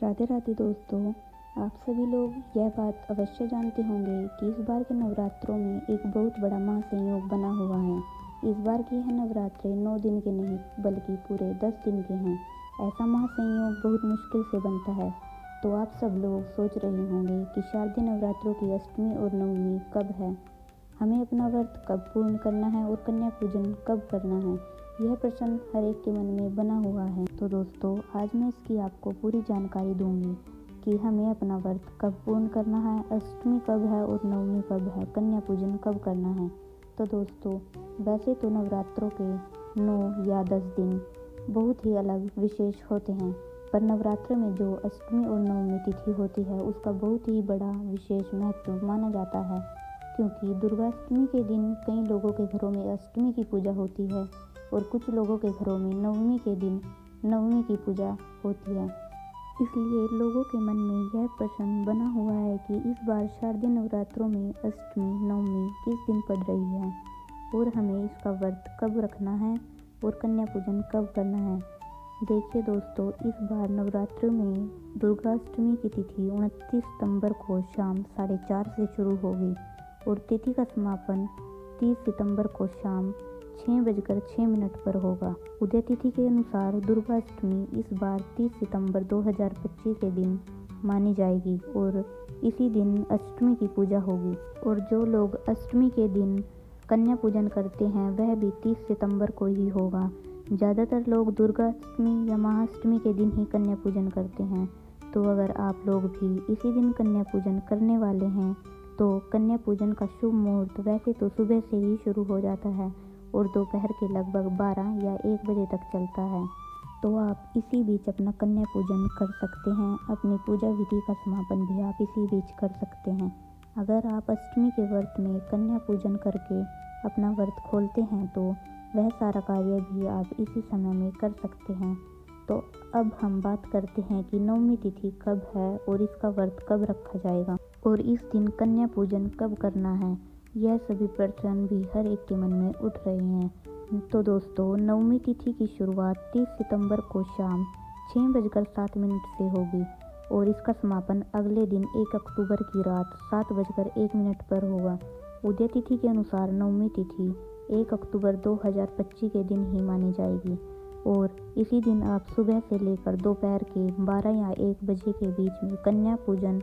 राधे राधे दोस्तों। आप सभी लोग यह बात अवश्य जानते होंगे कि इस बार के नवरात्रों में एक बहुत बड़ा महासंयोग बना हुआ है। इस बार की यह नवरात्रे 9 दिन के नहीं बल्कि पूरे 10 दिन के हैं। ऐसा महासंयोग बहुत मुश्किल से बनता है। तो आप सब लोग सोच रहे होंगे कि शारदीय नवरात्रों की अष्टमी और नवमी कब है, हमें अपना व्रत कब पूर्ण करना है और कन्या पूजन कब करना है। यह प्रश्न हर एक के मन में बना हुआ है। तो दोस्तों, आज मैं इसकी आपको पूरी जानकारी दूंगी कि हमें अपना व्रत कब पूर्ण करना है, अष्टमी कब है और नवमी कब है, कन्या पूजन कब करना है। तो दोस्तों, वैसे तो नवरात्रों के 9 या 10 दिन बहुत ही अलग विशेष होते हैं, पर नवरात्र में जो अष्टमी और नवमी तिथि होती है उसका बहुत ही बड़ा विशेष महत्व माना जाता है, क्योंकि दुर्गाष्टमी के दिन कई लोगों के घरों में अष्टमी की पूजा होती है और कुछ लोगों के घरों में नवमी के दिन नवमी की पूजा होती है। इसलिए लोगों के मन में यह प्रश्न बना हुआ है कि इस बार शारदीय नवरात्रों में अष्टमी नवमी किस दिन पड़ रही है और हमें इसका व्रत कब रखना है और कन्या पूजन कब करना है। देखिए दोस्तों, इस बार नवरात्र में दुर्गाष्टमी की तिथि 29 सितंबर को शाम 4:30 से शुरू होगी और तिथि का समापन 30 सितंबर को शाम 6:06 पर होगा। उदय तिथि के अनुसार दुर्गाष्टमी इस बार 30 सितंबर 2025 के दिन मानी जाएगी और इसी दिन अष्टमी की पूजा होगी। और जो लोग अष्टमी के दिन कन्या पूजन करते हैं वह भी 30 सितंबर को ही होगा। ज़्यादातर लोग दुर्गाष्टमी या महाअष्टमी के दिन ही कन्या पूजन करते हैं। तो अगर आप लोग भी इसी दिन कन्या पूजन करने वाले हैं तो कन्या पूजन का शुभ मुहूर्त वैसे तो सुबह से ही शुरू हो जाता है और दोपहर के लगभग 12 या 1 बजे तक चलता है। तो आप इसी बीच अपना कन्या पूजन कर सकते हैं। अपनी पूजा विधि का समापन भी आप इसी बीच कर सकते हैं। अगर आप अष्टमी के व्रत में कन्या पूजन करके अपना व्रत खोलते हैं तो वह सारा कार्य भी आप इसी समय में कर सकते हैं। तो अब हम बात करते हैं कि नवमी तिथि कब है और इसका व्रत कब रखा जाएगा और इस दिन कन्या पूजन कब करना है। यह सभी प्रश्न भी हर एक के मन में उठ रहे हैं। तो दोस्तों, नवमी तिथि की शुरुआत 30 सितंबर को शाम 6:07 से होगी और इसका समापन अगले दिन 1 अक्टूबर की रात 7:01 पर होगा। उदय तिथि के अनुसार नवमी तिथि 1 अक्टूबर 2025 के दिन ही मानी जाएगी और इसी दिन आप सुबह से लेकर दोपहर के 12 या 1 बजे के बीच में कन्या पूजन,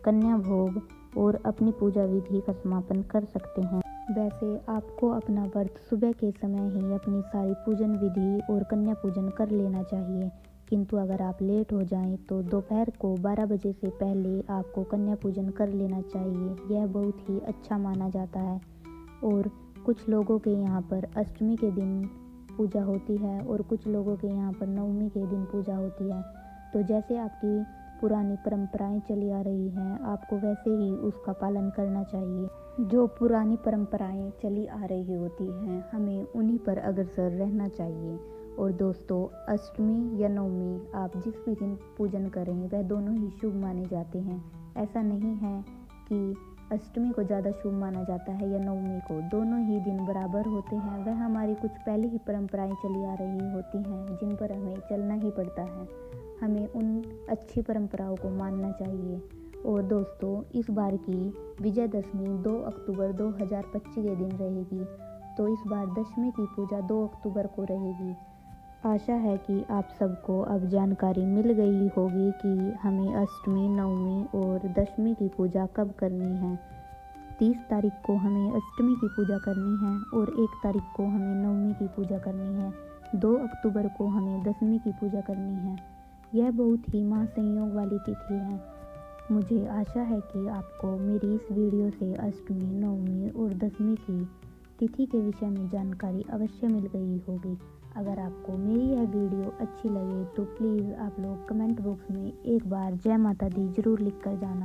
कन्या भोग और अपनी पूजा विधि का समापन कर सकते हैं। वैसे आपको अपना व्रत सुबह के समय ही अपनी सारी पूजन विधि और कन्या पूजन कर लेना चाहिए, किंतु अगर आप लेट हो जाएं तो दोपहर को 12 बजे से पहले आपको कन्या पूजन कर लेना चाहिए। यह बहुत ही अच्छा माना जाता है। और कुछ लोगों के यहाँ पर अष्टमी के दिन पूजा होती है और कुछ लोगों के यहाँ पर नवमी के दिन पूजा होती है। तो जैसे आपकी पुरानी परंपराएं चली आ रही हैं, आपको वैसे ही उसका पालन करना चाहिए। जो पुरानी परंपराएं चली आ रही होती हैं, हमें उन्हीं पर अग्रसर रहना चाहिए। और दोस्तों, अष्टमी या नवमी आप जिस भी दिन पूजन करें वह दोनों ही शुभ माने जाते हैं। ऐसा नहीं है कि अष्टमी को ज़्यादा शुभ माना जाता है या नवमी को, दोनों ही दिन बराबर होते हैं। वह हमारी कुछ पहले ही परंपराएं चली आ रही होती हैं जिन पर हमें चलना ही पड़ता है। हमें उन अच्छी परंपराओं को मानना चाहिए। और दोस्तों, इस बार की विजयदशमी 2 अक्टूबर 2025 के दिन रहेगी, तो इस बार दशमी की पूजा 2 अक्टूबर को रहेगी। आशा है कि आप सबको अब जानकारी मिल गई होगी कि हमें अष्टमी, नवमी और दशमी की पूजा कब करनी है। 30 तारीख को हमें अष्टमी की पूजा करनी है और 1 तारीख को हमें नवमी की पूजा करनी है। 2 अक्टूबर को हमें दशमी की पूजा करनी है। यह बहुत ही महासंयोग वाली तिथि है। मुझे आशा है कि आपको मेरी इस वीडियो से अष्टमी, नवमी और दशमी की तिथि के विषय में जानकारी अवश्य मिल गई होगी। अगर आपको मेरी यह वीडियो अच्छी लगे तो प्लीज़ आप लोग कमेंट बॉक्स में एक बार जय माता दी जरूर लिख कर जाना।